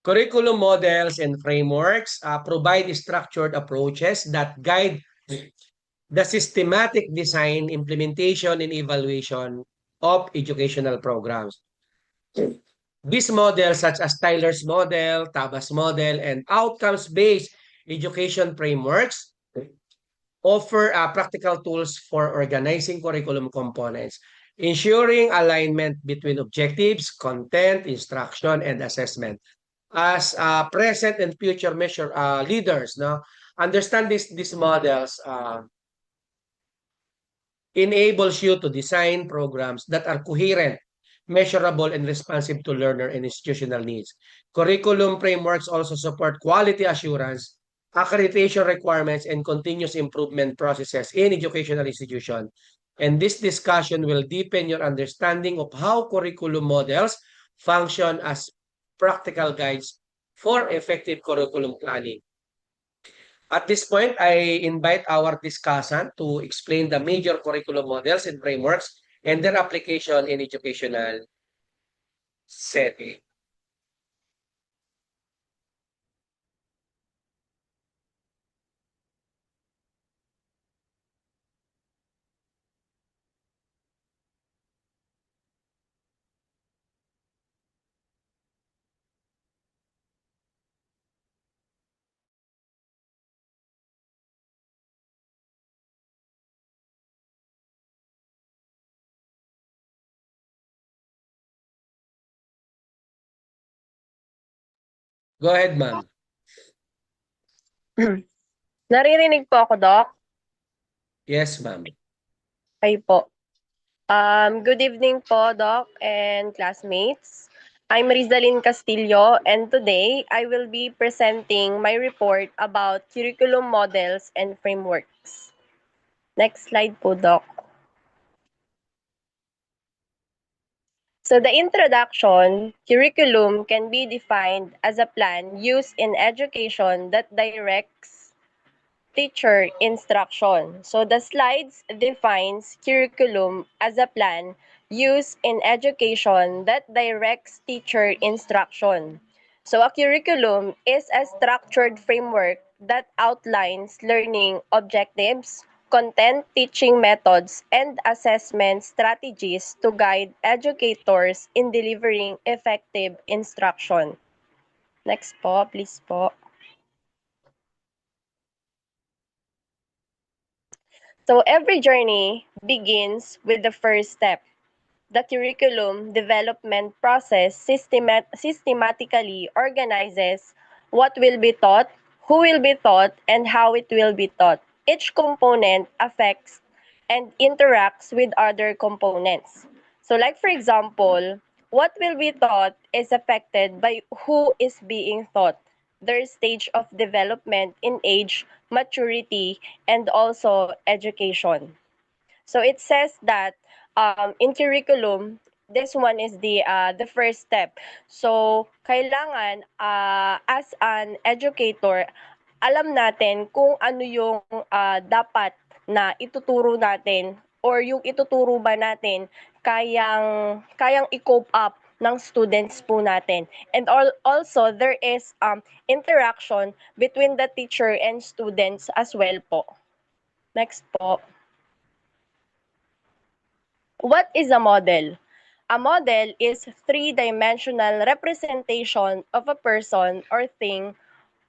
Curriculum models and frameworks provide structured approaches that guide the systematic design, implementation, and evaluation of educational programs. These models, such as Tyler's model, Tabas model, and outcomes-based education frameworks, offer practical tools for organizing curriculum components, ensuring alignment between objectives, content, instruction, and assessment. As present and future measure leaders, no, understand these models enables you to design programs that are coherent, measurable, and responsive to learner and institutional needs. Curriculum frameworks also support quality assurance, accreditation requirements, and continuous improvement processes in educational institutions. And this discussion will deepen your understanding of how curriculum models function as practical guides for effective curriculum planning. At this point, I invite our discussant to explain the major curriculum models and frameworks and their application in educational setting. Go ahead, ma'am. Naririnig po ako, Doc? Yes, ma'am. Okay po. Good evening po, Doc and classmates. I'm Rizalyn Castillo, and today I will be presenting my report about curriculum models and frameworks. Next slide po, Doc. So the introduction, curriculum can be defined as a plan used in education that directs teacher instruction. So the slides defines curriculum as a plan used in education that directs teacher instruction. So a curriculum is a structured framework that outlines learning objectives, content, teaching methods, and assessment strategies to guide educators in delivering effective instruction. Next po, please po. So every journey begins with the first step. The curriculum development process systematically organizes what will be taught, who will be taught, and how it will be taught. Each component affects and interacts with other components. So like for example, what will be taught is affected by who is being taught, their stage of development in age, maturity, and also education. So it says that in curriculum, this one is the first step. So kailangan as an educator, alam natin kung ano yung dapat na ituturo natin or yung ituturo ba natin kayang i-cope up ng students po natin. And also there is interaction between the teacher and students as well po. Next po. What is a model? A model is three-dimensional representation of a person or thing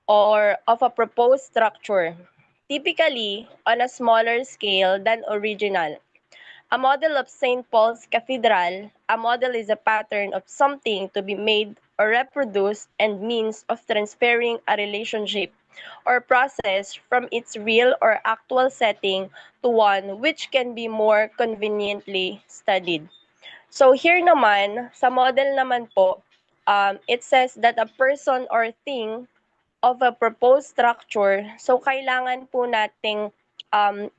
or of a proposed structure, typically on a smaller scale than original. A model of St. Paul's Cathedral, a model is a pattern of something to be made or reproduced and means of transferring a relationship or process from its real or actual setting to one which can be more conveniently studied. So here naman, sa model naman po, it says that a person or thing of a proposed structure, so kailangan po nating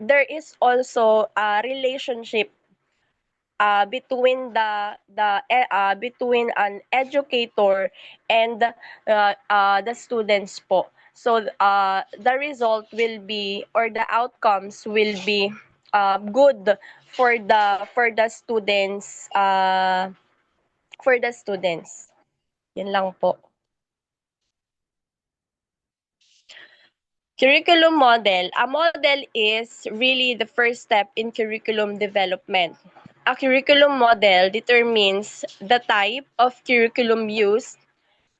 there is also a relationship between an educator and the students po. So the result will be or the outcomes will be good for the students. 'Yan lang po. Curriculum model. A model is really the first step in curriculum development. A curriculum model determines the type of curriculum used.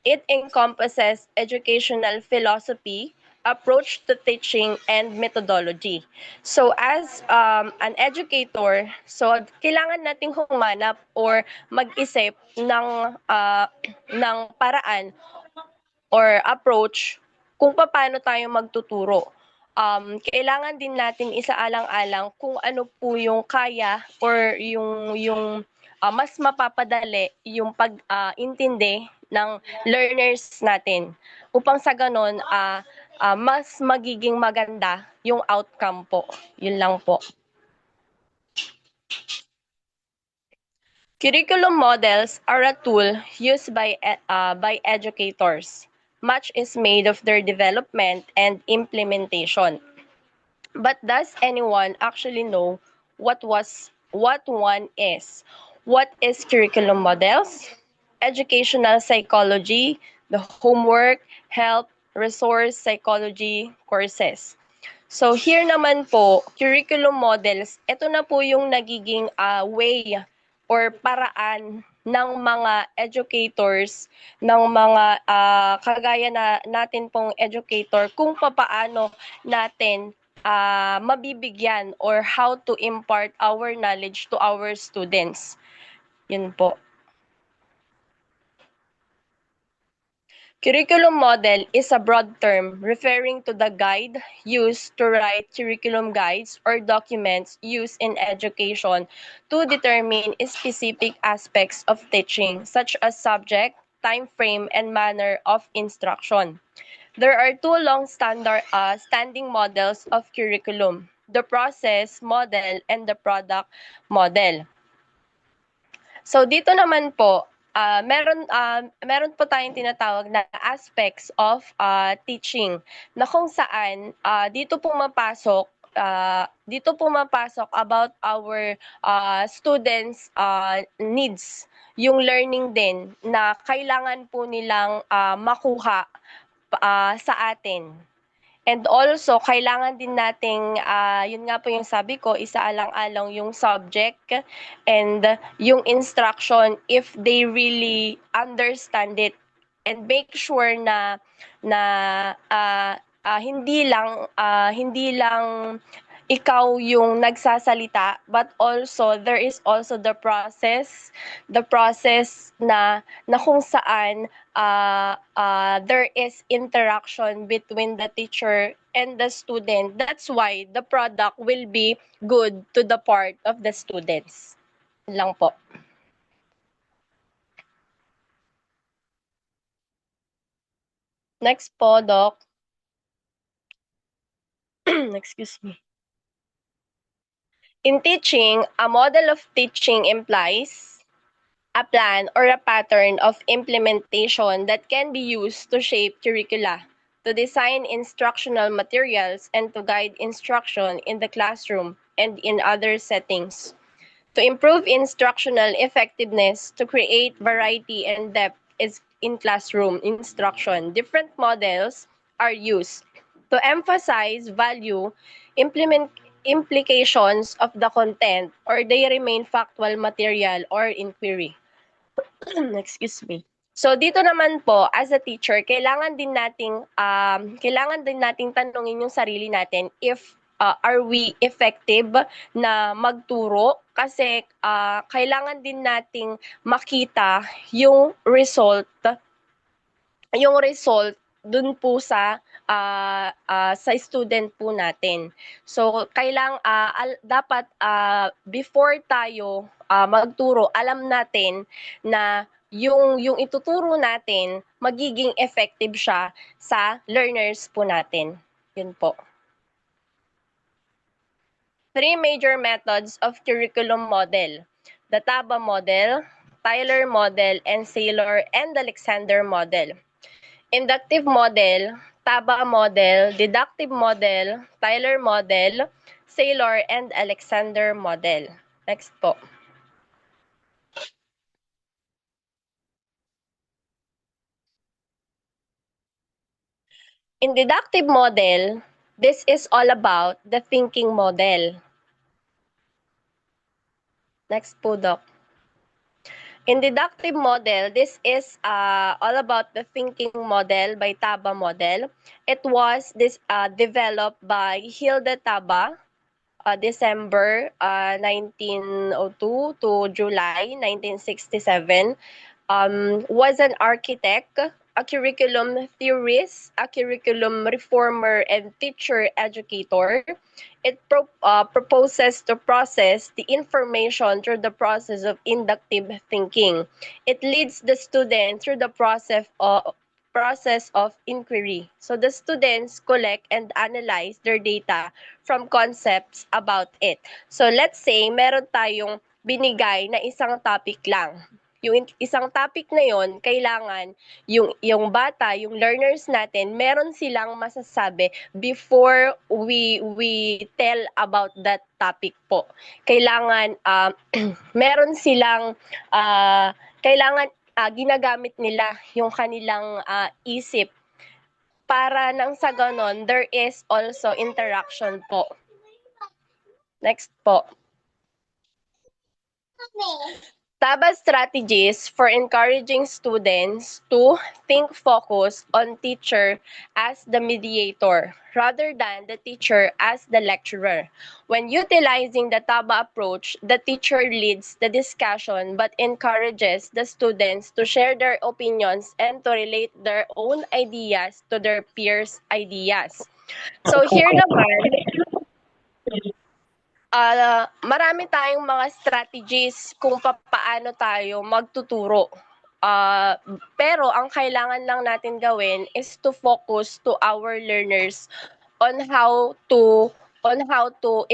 It encompasses educational philosophy, approach to teaching, and methodology. So as an educator, so kailangan nating humanap or mag-isip ng paraan or approach kung paano tayo magtuturo. Kailangan din natin isaalang-alang kung ano po yung kaya or yung mas mapapadali yung pag-intindi ng learners natin upang sa ganon mas magiging maganda yung outcome po. Yun lang po. Curriculum models are a tool used by educators. Much is made of their development and implementation. But does anyone actually know what one is? What is curriculum models? Educational psychology, the homework, health, resource psychology courses. So here naman po, curriculum models, ito na po yung nagiging way or paraan ng mga educators, ng mga kagaya natin pong educator, kung papaano natin mabibigyan or how to impart our knowledge to our students. Yun po. Curriculum model is a broad term referring to the guide used to write curriculum guides or documents used in education to determine specific aspects of teaching, such as subject, time frame, and manner of instruction. There are two standing models of curriculum, the process model and the product model. So dito naman po, meron po tayong tinatawag na aspects of teaching na kung saan dito pumapasok about our students needs, yung learning din na kailangan po nilang makuha sa atin. And also, kailangan din nating, yun nga po yung sabi ko, isaalang-alang yung subject and yung instruction if they really understand it. And make sure na hindi lang ikaw yung nagsasalita, but also there is also the process na kung saan there is interaction between the teacher and the student. That's why the product will be good to the part of the students. Yun lang po. Next po, Doc. Excuse me. In teaching, a model of teaching implies a plan or a pattern of implementation that can be used to shape curricula, to design instructional materials, and to guide instruction in the classroom and in other settings. To improve instructional effectiveness, to create variety and depth in classroom instruction, different models are used. To emphasize value, implications of the content, or they remain factual material or inquiry. Excuse me. So dito naman po, as a teacher, kailangan din nating tanungin yung sarili natin if are we effective na magturo, kasi kailangan din nating makita yung result dun po sa student po natin. So dapat before tayo magturo, alam natin na yung ituturo natin magiging effective siya sa learners po natin. Yun po. 3 major methods of curriculum model: the Taba model, Tyler model, and Saylor and Alexander model. Inductive model, Taba model, deductive model, Tyler model, Saylor and Alexander model. Next po. In deductive model, This is all about the thinking model. Next po, Doc. In deductive model, this is all about the thinking model by Taba model. It was developed by Hilda Taba, December 1902 to July 1967. Was an architect, a curriculum theorist, a curriculum reformer, and teacher educator. It proposes to process the information through the process of inductive thinking. It leads the student through the process of inquiry. So the students collect and analyze their data from concepts about it. So let's say meron tayong binigay na isang topic lang. Yung isang topic na yon, kailangan yung bata, yung learners natin, meron silang masasabi before we tell about that topic po. Kailangan meron silang kailangan ginagamit nila yung kanilang isip para nang sa ganon, there is also interaction po. Next po. Taba strategies for encouraging students to think focused on teacher as the mediator rather than the teacher as the lecturer. When utilizing the Taba approach, the teacher leads the discussion but encourages the students to share their opinions and to relate their own ideas to their peers' ideas. So here naman, marami tayong mga strategies kung paano tayo magtuturo. Pero ang kailangan lang natin gawin is to focus to our learners on how to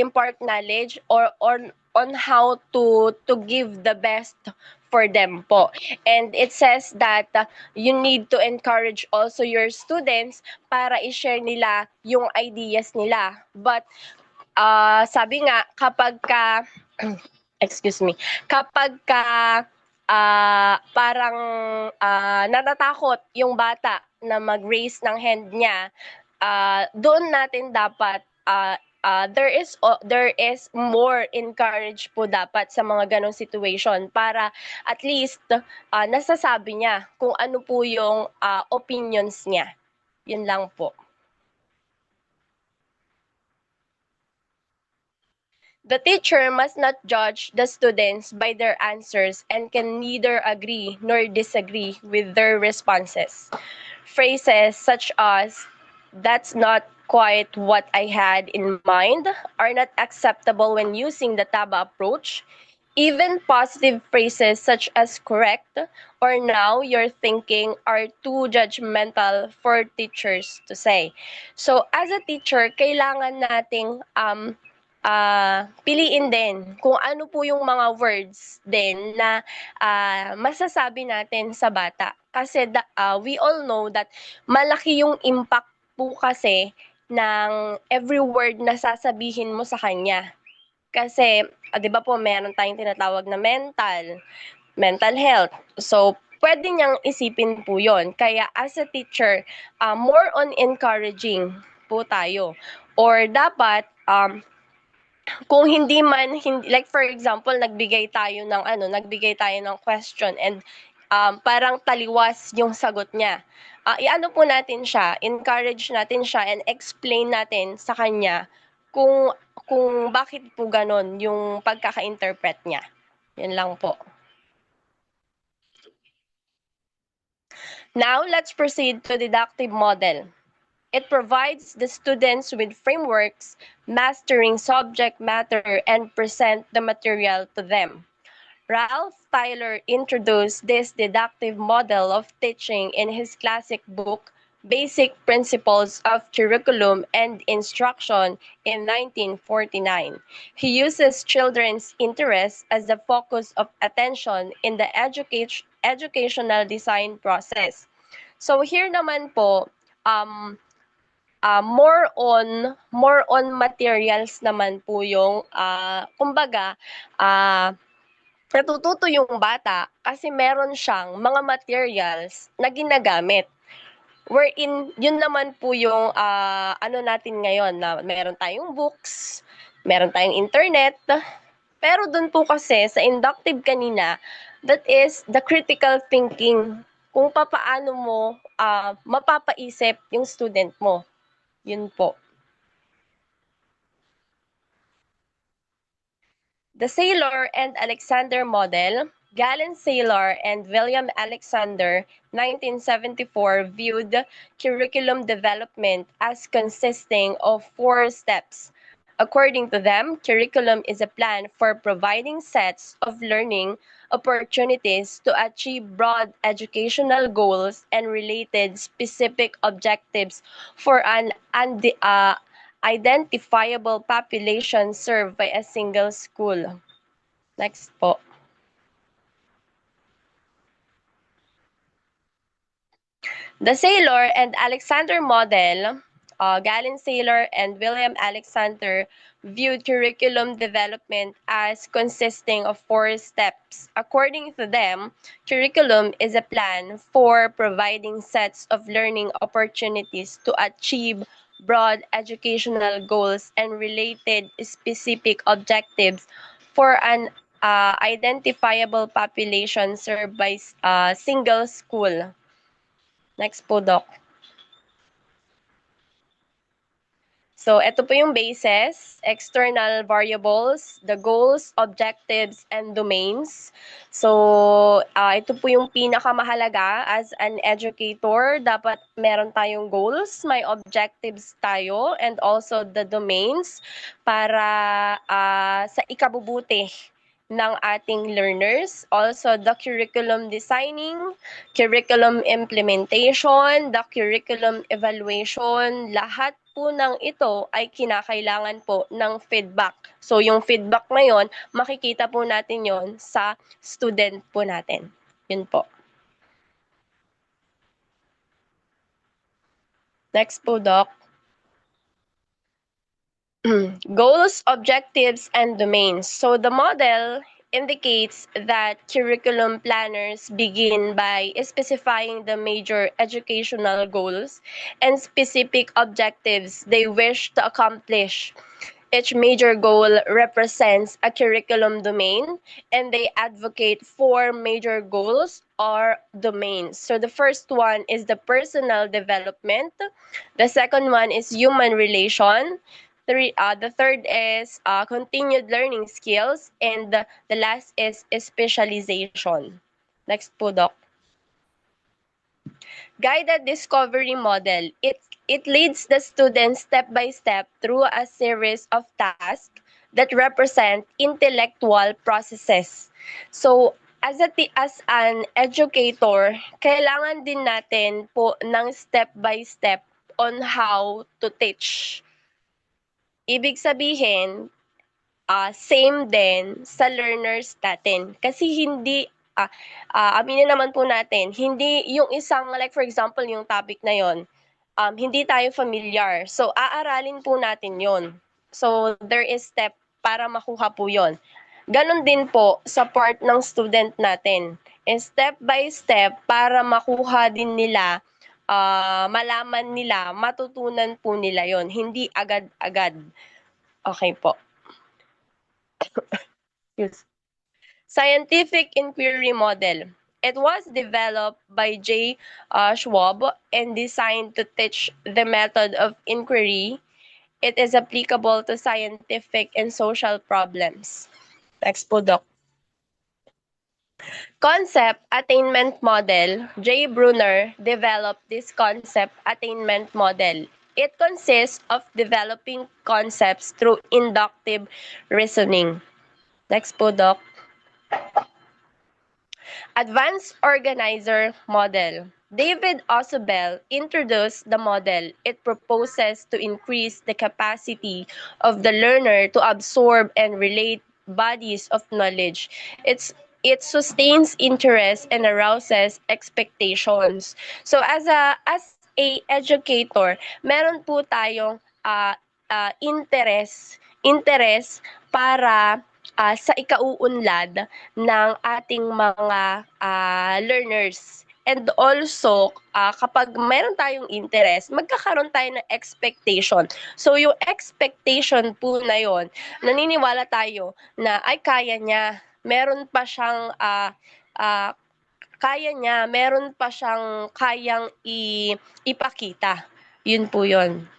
impart knowledge or on how to give the best for them po. And it says that you need to encourage also your students para i-share nila yung ideas nila. But sabi nga kapag ka excuse me, kapag ka parang natatakot yung bata na mag-raise ng hand niya, doon natin dapat there is more encourage po dapat sa mga ganong situation para at least nasasabi niya kung ano po yung opinions niya. Yun lang po. The teacher must not judge the students by their answers and can neither agree nor disagree with their responses. Phrases such as, "That's not quite what I had in mind," are not acceptable when using the Taba approach. Even positive phrases such as "correct" or "now you're thinking" are too judgmental for teachers to say. So as a teacher, kailangan nating piliin din kung ano po yung mga words din na masasabi natin sa bata. Kasi we all know that malaki yung impact po kasi ng every word na sasabihin mo sa kanya. Kasi, 'di ba po, meron tayong tinatawag na mental health. So, pwede niyang isipin po yon. Kaya as a teacher, more on encouraging po tayo. Or dapat, kung hindi man like for example nagbigay tayo ng question and parang taliwas yung sagot niya. Iano po natin siya, encourage natin siya and explain natin sa kanya kung bakit po ganon yung pagkaka-interpret niya. Yan lang po. Now, let's proceed to deductive model. It provides the students with frameworks, mastering subject matter, and present the material to them. Ralph Tyler introduced this deductive model of teaching in his classic book, Basic Principles of Curriculum and Instruction in 1949. He uses children's interests as the focus of attention in the educational design process. So here naman po, more on materials naman po yung kumbaga natututo yung bata kasi meron siyang mga materials na ginagamit. Wherein, yun naman po yung ano natin ngayon na meron tayong books, meron tayong internet, pero dun po kasi sa inductive kanina, that is the critical thinking. Kung papaano mo mapapaisip yung student mo. Yun po. The Saylor and Alexander model, Galen Saylor and William Alexander, 1974, viewed curriculum development as consisting of 4 steps. According to them, curriculum is a plan for providing sets of learning opportunities to achieve broad educational goals and related specific objectives for an identifiable population served by a single school. Next po. The Saylor and Alexander model, Galen Saylor and William Alexander viewed curriculum development as consisting of 4 steps. According to them, curriculum is a plan for providing sets of learning opportunities to achieve broad educational goals and related specific objectives for an identifiable population served by a single school. Next po, Doc. So, ito po yung basis, external variables, the goals, objectives, and domains. So, ito po yung pinakamahalaga as an educator. Dapat meron tayong goals, may objectives tayo, and also the domains para sa ikabubuti ng ating learners. Also, the curriculum designing, curriculum implementation, the curriculum evaluation, lahat po ng ito ay kinakailangan po ng feedback. So, yung feedback na yon, makikita po natin yon sa student po natin. Yun po. Next po, Doc. Goals, objectives, and domains. So, the model indicates that curriculum planners begin by specifying the major educational goals and specific objectives they wish to accomplish. Each major goal represents a curriculum domain, and they advocate 4 major goals or domains. So the first one is the personal development. The second one is human relation. The third is continued learning skills, and the last is specialization. Next po, Doc. Guided discovery model. It leads the student step by step through a series of tasks that represent intellectual processes. So, as an educator, kailangan din natin po ng step by step on how to teach. Ibig sabihin, same din sa learners natin. Kasi hindi, aminin naman po natin, hindi yung isang, like for example, yung topic na yon, hindi tayo familiar. So, aaralin po natin yon. So, there is step para makuha po yon. Ganon din po sa part ng student natin. And step by step para makuha din nila, malaman nila, matutunan po nila yon. Hindi agad-agad. Okay po. Scientific inquiry model. It was developed by J. Schwab and designed to teach the method of inquiry. It is applicable to scientific and social problems. Next po, Doc. Concept attainment model. J. Brunner developed this concept attainment model. It consists of developing concepts through inductive reasoning. Next po, Doc. Advanced Organizer Model. David Ausubel introduced the model. It proposes to increase the capacity of the learner to absorb and relate bodies of knowledge. It sustains interest and arouses expectations. So as a educator, meron po tayong interest para sa ikauunlad ng ating mga learners. And also, kapag meron tayong interest, magkakaroon tayo ng expectation. So, yung expectation po na yon, naniniwala tayo na ay kaya niya, meron pa siyang kaya niya, meron pa siyang kayang ipakita. Yun po yun.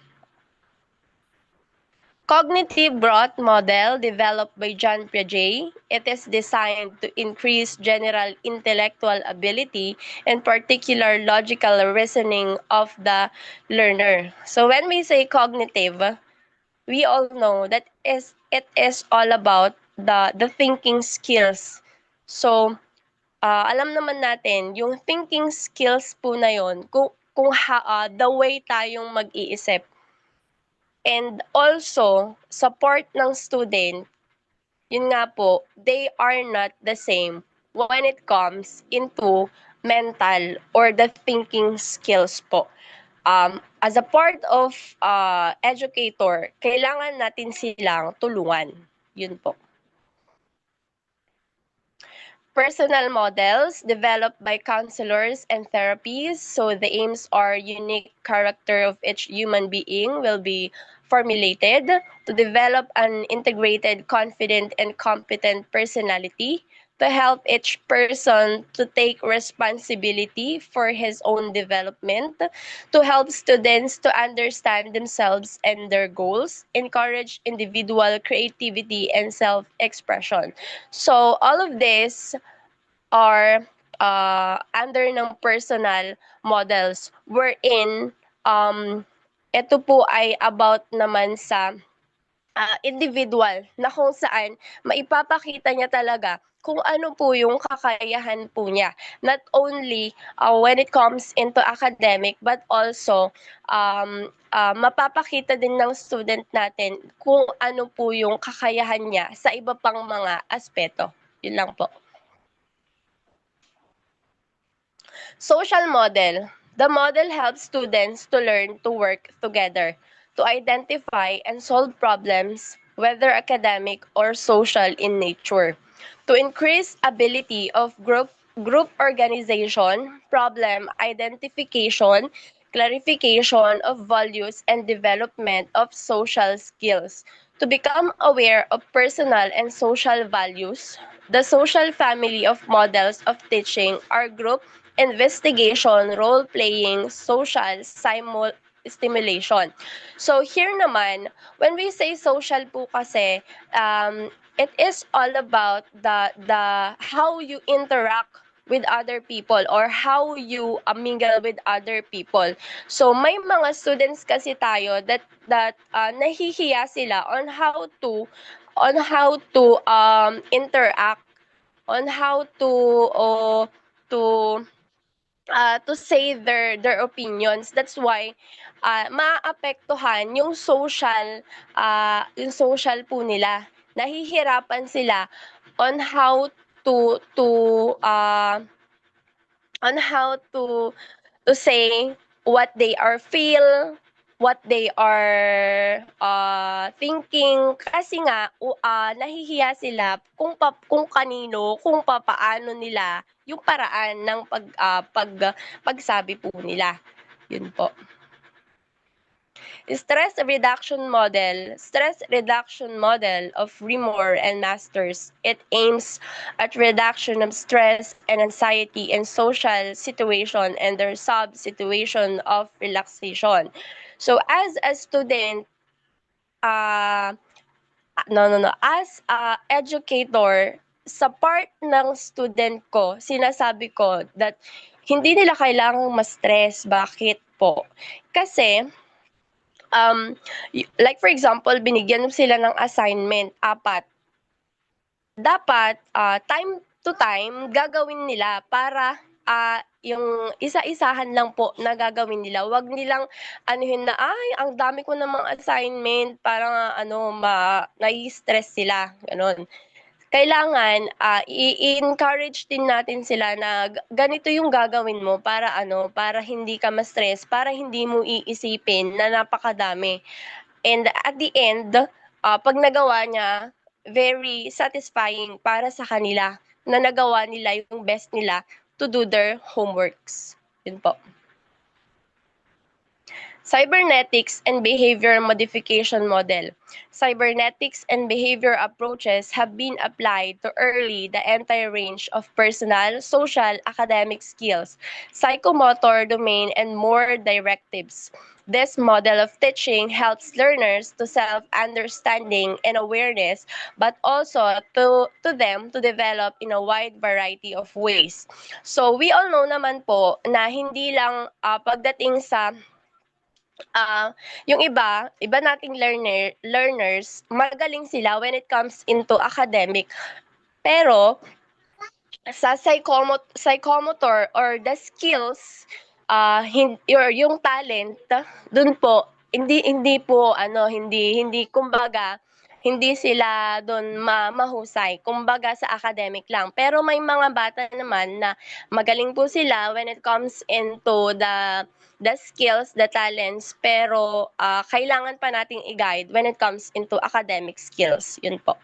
Cognitive growth model developed by John Piaget. It is designed to increase general intellectual ability and particular logical reasoning of the learner. So when we say cognitive, we all know that it is all about the thinking skills. So alam naman natin yung thinking skills po na yon, kung the way tayong mag-iisip. And also, support ng student, yun nga po, they are not the same when it comes into mental or the thinking skills po. As a part of educator, kailangan natin silang tulungan. Yun po. Personal models developed by counselors and therapies. So the aims are unique character of each human being will be formulated to develop an integrated, confident, and competent personality to help each person to take responsibility for his own development, to help students to understand themselves and their goals, encourage individual creativity and self-expression. So all of this are under ng personal models wherein ito po ay about naman sa individual na kung saan maipapakita niya talaga kung ano po yung kakayahan po niya. Not only when it comes into academic but also mapapakita din ng student natin kung ano po yung kakayahan niya sa iba pang mga aspeto. Yun lang po. Social model. The model helps students to learn to work together, to identify and solve problems, whether academic or social in nature, to increase ability of group organization, problem identification, clarification of values, and development of social skills, to become aware of personal and social values. The social family of models of teaching are group investigation, role-playing, social stimulation. So here naman, when we say social po kasi, it is all about the how you interact with other people or how you mingle with other people. So may mga students kasi tayo that nahihiya sila on how to interact, on how to say their opinions. That's why maapektuhan yung social po nila. Nahihirapan sila on how to on how to say what they are feel, what they are thinking, kasi nga nahihiya sila kung kanino, kung papaano nila yung paraan ng pagsabi po nila. Yun po. Stress reduction model of Rimor and Masters. It aims at reduction of stress and anxiety in social situation and their sub-situation of relaxation. So as a student, as a educator, sa part ng student ko, sinasabi ko that hindi nila kailangang ma-stress. Bakit po? Kasi like for example, binigyan sila ng assignment, 4. Dapat time to time gagawin nila para yung isa-isahan lang po na gagawin nila. Wag nilang anuhin na, ay, ang dami ko namang assignment, parang nai-stress sila, ganun. Kailangan i-encourage din natin sila na ganito yung gagawin mo para para hindi ka ma-stress, para hindi mo iisipin na napakadami. And at the end, pag nagawa niya, very satisfying para sa kanila na nagawa nila yung best nila to do their homeworks. Yun po. Cybernetics and behavior modification model. Cybernetics and behavior approaches have been applied to early the entire range of personal, social, academic skills, psychomotor domain, and more directives. This model of teaching helps learners to self-understanding and awareness, but also to them to develop in a wide variety of ways. So, we all know naman po na hindi lang pagdating sa yung iba nating learners, magaling sila when it comes into academic. Pero sa psychomotor or the skills, yung talent, dun po hindi po hindi kumbaga hindi sila doon mahusay. Kumbaga sa academic lang. Pero may mga bata naman na magaling po sila when it comes into the skills, the talents, pero kailangan pa nating i-guide when it comes into academic skills. Yun po.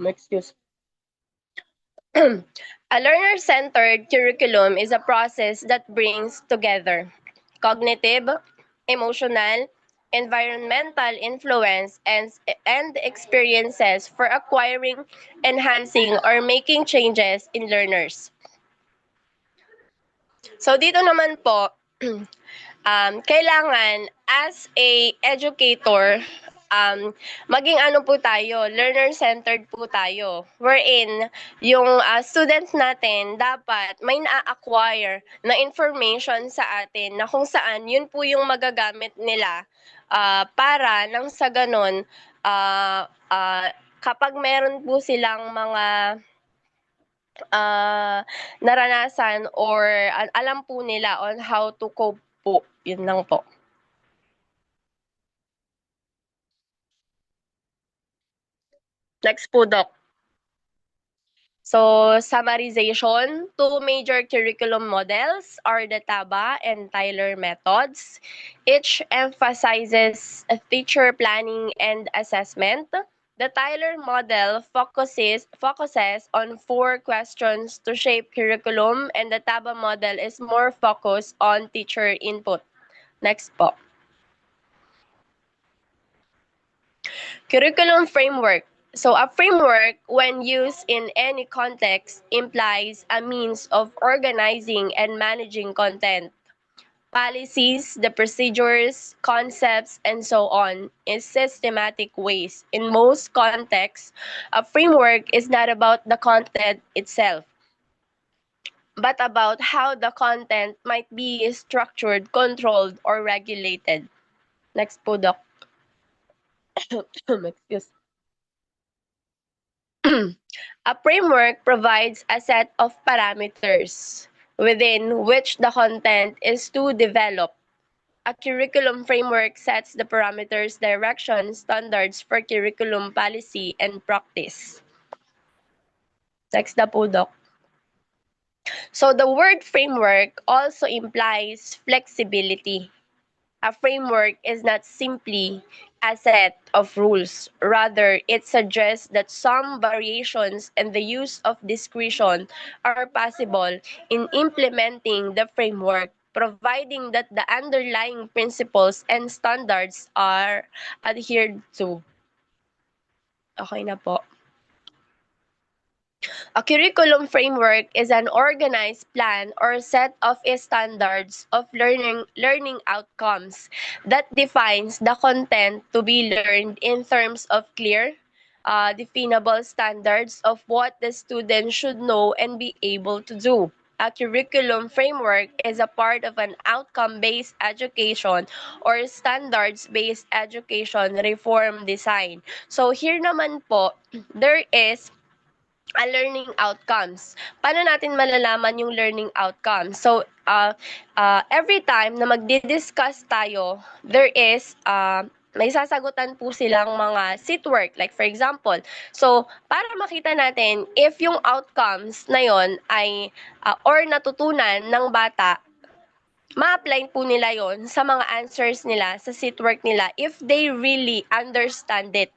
Excuse. A learner-centered curriculum is a process that brings together cognitive, emotional, environmental influence, and experiences for acquiring, enhancing, or making changes in learners. So dito naman po, kailangan as a educator, maging po tayo, learner-centered po tayo. Wherein, yung students natin, dapat may na-acquire na information sa atin na kung saan yun po yung magagamit nila para nang sa ganon, kapag meron po silang mga naranasan or alam po nila on how to cope po. Yun lang po. Next po, Doc. So, summarization, two major curriculum models are the TABA and Tyler methods. Each emphasizes a teacher planning and assessment. The Tyler model focuses on 4 questions to shape curriculum, and the TABA model is more focused on teacher input. Next po. Curriculum framework. So a framework, when used in any context, implies a means of organizing and managing content, policies, the procedures, concepts, and so on in systematic ways. In most contexts, a framework is not about the content itself, but about how the content might be structured, controlled, or regulated. Next po, Doc. Excuse. A framework provides a set of parameters within which the content is to develop. A curriculum framework sets the parameters, direction, standards for curriculum policy and practice. Next na po, Doc. So the word framework also implies flexibility. A framework is not simply a set of rules. Rather, it suggests that some variations and the use of discretion are possible in implementing the framework, providing that the underlying principles and standards are adhered to. Okay na po. A curriculum framework is an organized plan or set of standards of learning outcomes that defines the content to be learned in terms of clear, definable standards of what the student should know and be able to do. A curriculum framework is a part of an outcome-based education or standards-based education reform design. So here naman po, there is a learning outcomes. Paano natin malalaman yung learning outcomes? So, every time na magdi-discuss tayo, there is, may sasagutan po silang mga seat work. Like for example, so para makita natin if yung outcomes na yon ay, or natutunan ng bata, ma-apply po nila yon sa mga answers nila, sa seat work nila, if they really understand it.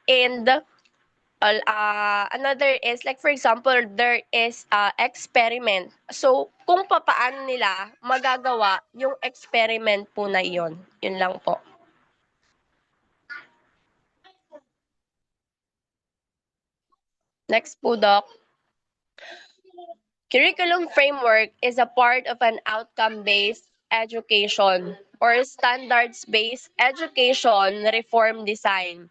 And Another is like for example, there is experiment. So, kung papaano nila magagawa yung experiment po na iyon. Yun lang po. Next po, Doc. Curriculum framework is a part of an outcome-based education or standards-based education reform design.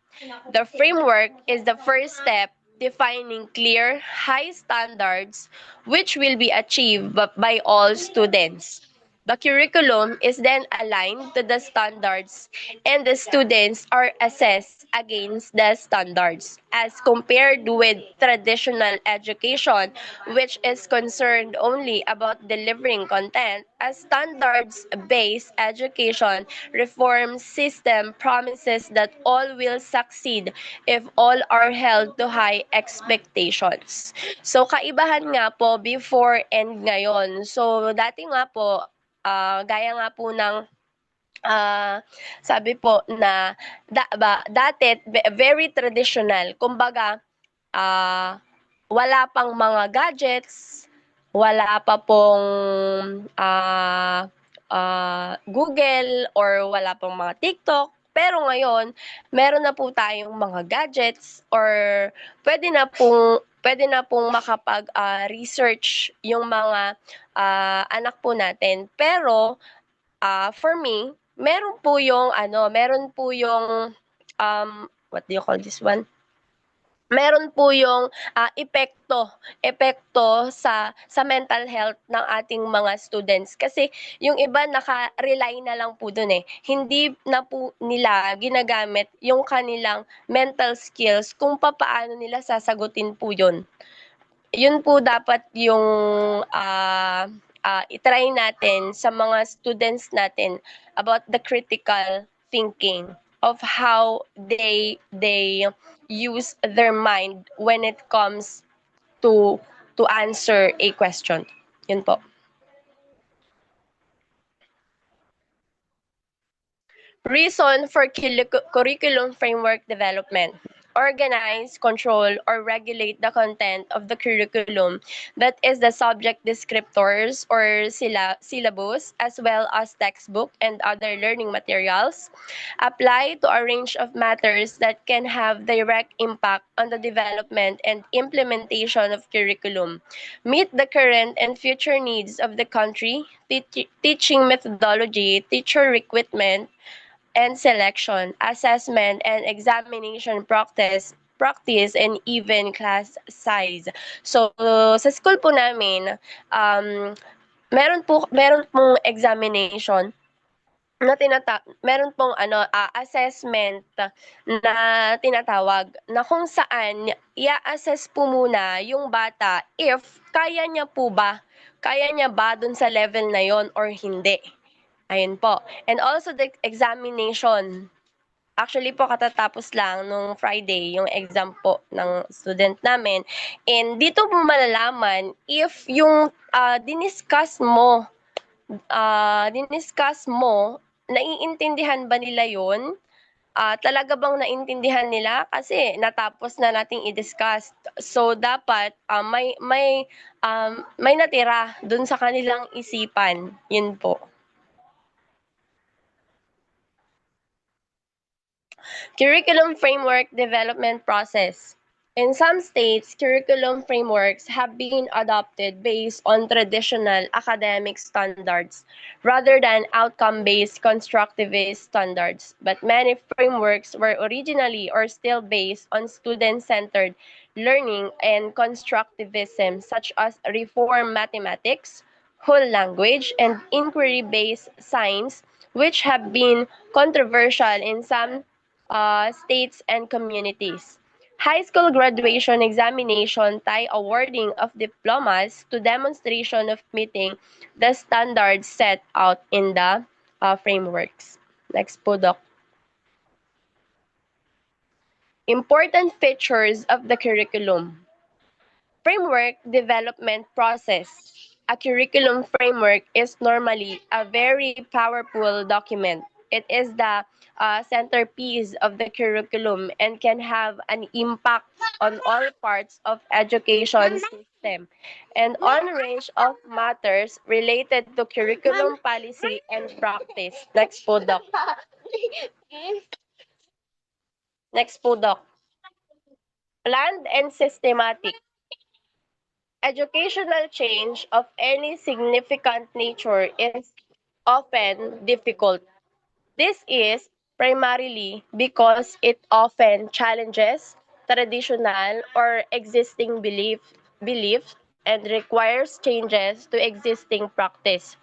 The framework is the first step defining clear, high standards which will be achieved by all students. The curriculum is then aligned to the standards and the students are assessed against the standards as compared with traditional education which is concerned only about delivering content. A standards-based education reform system promises that all will succeed if all are held to high expectations. So, kaibahan nga po before and ngayon. So, dati nga po, gaya nga po ng sabi po na dati very traditional. Kumbaga, wala pang mga gadgets, wala pa pong Google or wala pang mga TikTok. Pero ngayon, meron na po tayong mga gadgets or pwede na pong makapag-research yung mga anak po natin. Pero for me, meron po yung what do you call this one? Meron po yung epekto sa mental health ng ating mga students kasi yung iba naka-rely na lang po dun eh. Hindi na po nila ginagamit yung kanilang mental skills kung papaano nila sasagutin po yun. Yun po dapat yung i-try natin sa mga students natin about the critical thinking of how they use their mind when it comes to answer a question. Yun po. Reason for curriculum framework development. Organize, control, or regulate the content of the curriculum that is the subject descriptors or syllabus as well as textbook and other learning materials. Apply to a range of matters that can have direct impact on the development and implementation of curriculum. Meet the current and future needs of the country, teaching methodology, teacher recruitment, and selection, assessment and examination practice and even class size. So, sa school po namin, meron pong examination na meron pong assessment na tinatawag na kung saan i-assess po muna yung bata if kaya niya ba dun sa level na yon or hindi. Ayun po. And also the examination. Actually po katatapos lang nung Friday yung exam po ng student namin. And dito po malalaman if yung diniscuss mo, naiintindihan ba nila yun? Talaga bang naintindihan nila? Kasi natapos na nating i-discuss. So dapat may natira dun sa kanilang isipan. Yun po. Curriculum framework development process. In some states, curriculum frameworks have been adopted based on traditional academic standards rather than outcome-based constructivist standards. But many frameworks were originally or still based on student-centered learning and constructivism, such as reform mathematics, whole language, and inquiry-based science, which have been controversial in some states and communities. High school graduation examination tie awarding of diplomas to demonstration of meeting the standards set out in the frameworks. Next po, Doc. Important features of the curriculum. Framework development process. A curriculum framework is normally a very powerful document It is the centerpiece of the curriculum and can have an impact on all parts of education system and on range of matters related to curriculum policy and practice. Next po, Doc. Next po, Doc. Planned and systematic. Educational change of any significant nature is often difficult. This is primarily because it often challenges traditional or existing beliefs and requires changes to existing practice.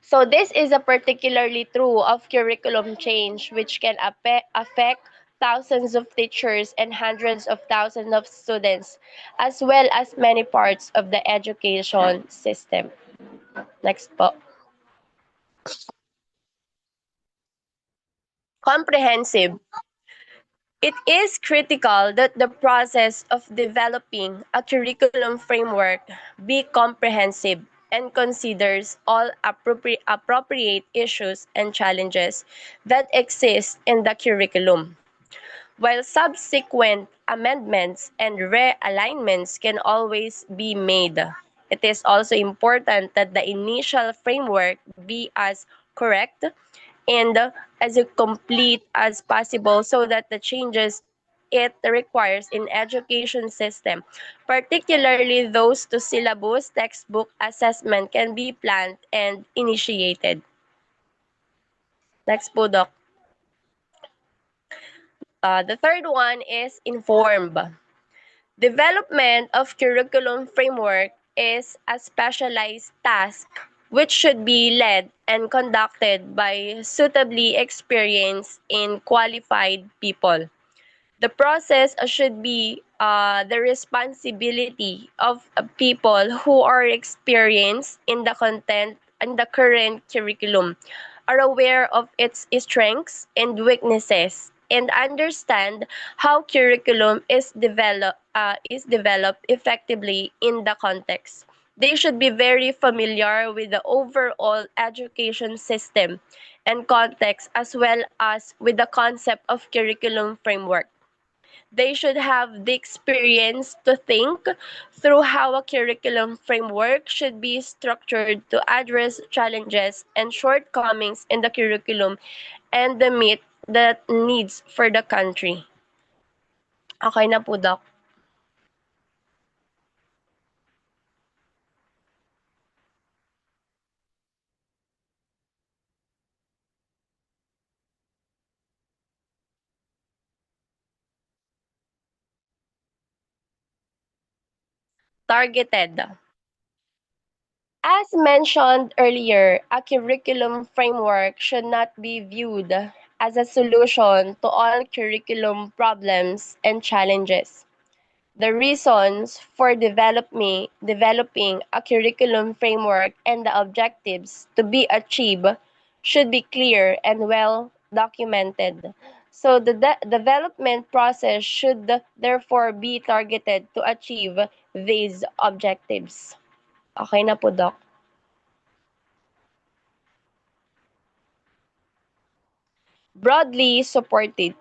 So this is a particularly true of curriculum change, which can affect thousands of teachers and hundreds of thousands of students, as well as many parts of the education system. Next po. Comprehensive. It is critical that the process of developing a curriculum framework be comprehensive and considers all appropriate issues and challenges that exist in the curriculum. While subsequent amendments and realignments can always be made, it is also important that the initial framework be as correct and as complete as possible so that the changes it requires in education system, particularly those to syllabus, textbook assessment, can be planned and initiated. Next po, Doc. The third one is inform. Development of curriculum framework is a specialized task which should be led and conducted by suitably experienced and qualified people. The process should be the responsibility of people who are experienced in the content and the current curriculum, are aware of its strengths and weaknesses, and understand how curriculum is developed effectively in the context. They should be very familiar with the overall education system and context as well as with the concept of curriculum framework. They should have the experience to think through how a curriculum framework should be structured to address challenges and shortcomings in the curriculum and to meet the needs for the country. Okay na po, Doc. Targeted. As mentioned earlier, a curriculum framework should not be viewed as a solution to all curriculum problems and challenges. The reasons for developing a curriculum framework and the objectives to be achieved should be clear and well documented. So the development process should therefore be targeted to achieve these objectives. Okay na po, Doc. Broadly supported.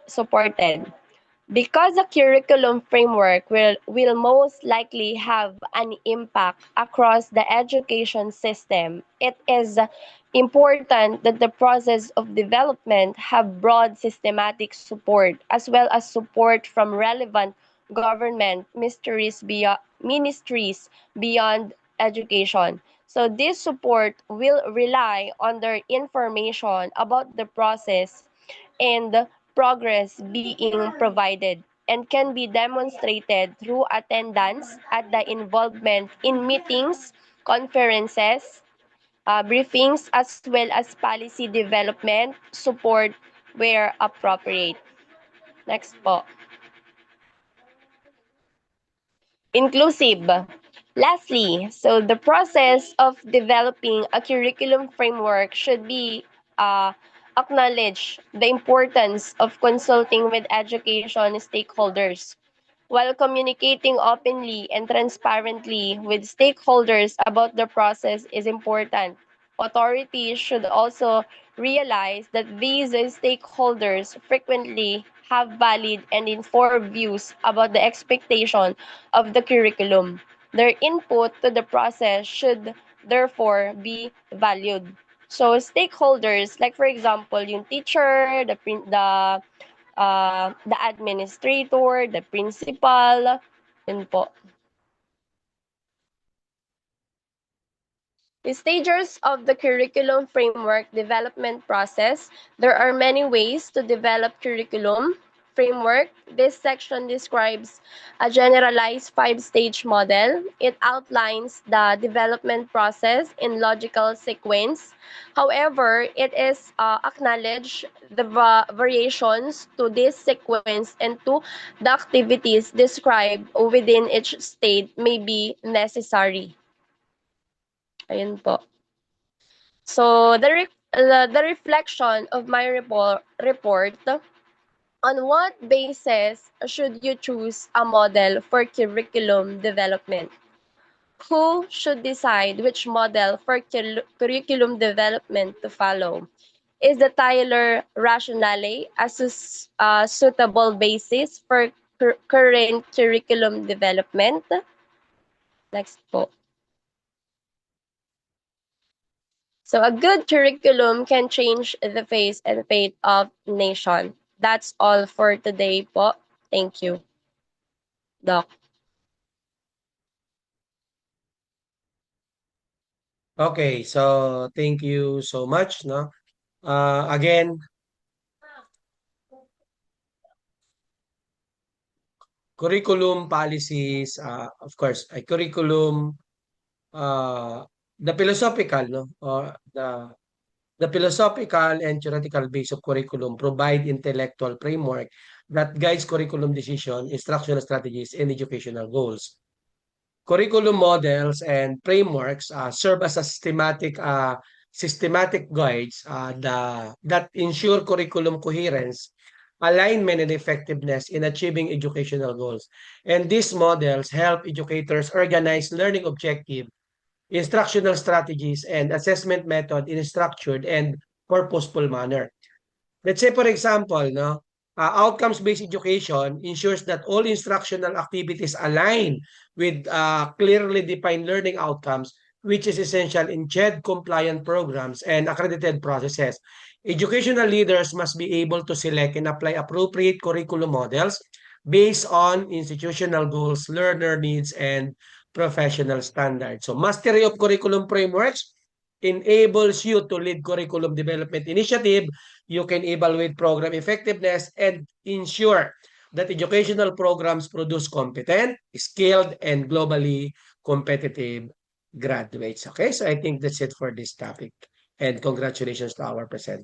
Because the curriculum framework will most likely have an impact across the education system, it is important that the process of development have broad systematic support as well as support from relevant government ministries beyond education. So this support will rely on their information about the process and progress being provided and can be demonstrated through attendance at the involvement in meetings, conferences, briefings, as well as policy development support where appropriate. Next po. Inclusive. Lastly, so the process of developing a curriculum framework should be acknowledge the importance of consulting with education stakeholders. While communicating openly and transparently with stakeholders about the process is important, authorities should also realize that these stakeholders frequently have valid and informed views about the expectation of the curriculum. Their input to the process should therefore be valued. So stakeholders, like for example, yung teacher, the administrator, the principal, yun po. The stages of the curriculum framework development process. There are many ways to develop curriculum framework. This section describes a generalized five-stage model. It outlines the development process in logical sequence. However, it is acknowledged the variations to this sequence and to the activities described within each state may be necessary. Ayun po. So the reflection of my report, on what basis should you choose a model for curriculum development? Who should decide which model for curriculum development to follow? Is the Tyler rationale a suitable basis for current curriculum development? Next po. So a good curriculum can change the face and fate of nation. That's all for today po. Thank you, Doc. Okay, so thank you so much, no? Again, curriculum policies, of course, a curriculum, the philosophical, no? Or the philosophical and theoretical base of curriculum provide intellectual framework that guides curriculum decision, instructional strategies, and educational goals. Curriculum models and frameworks serve as a systematic guides that ensure curriculum coherence, alignment, and effectiveness in achieving educational goals. And these models help educators organize learning objectives, instructional strategies, and assessment method in a structured and purposeful manner. Let's say, for example, no, outcomes-based education ensures that all instructional activities align with clearly defined learning outcomes, which is essential in CHED-compliant programs and accredited processes. Educational leaders must be able to select and apply appropriate curriculum models based on institutional goals, learner needs, and professional standards. So, mastery of curriculum frameworks enables you to lead curriculum development initiative. You can evaluate program effectiveness and ensure that educational programs produce competent, skilled, and globally competitive graduates. Okay, so I think that's it for this topic. And congratulations to our presenter.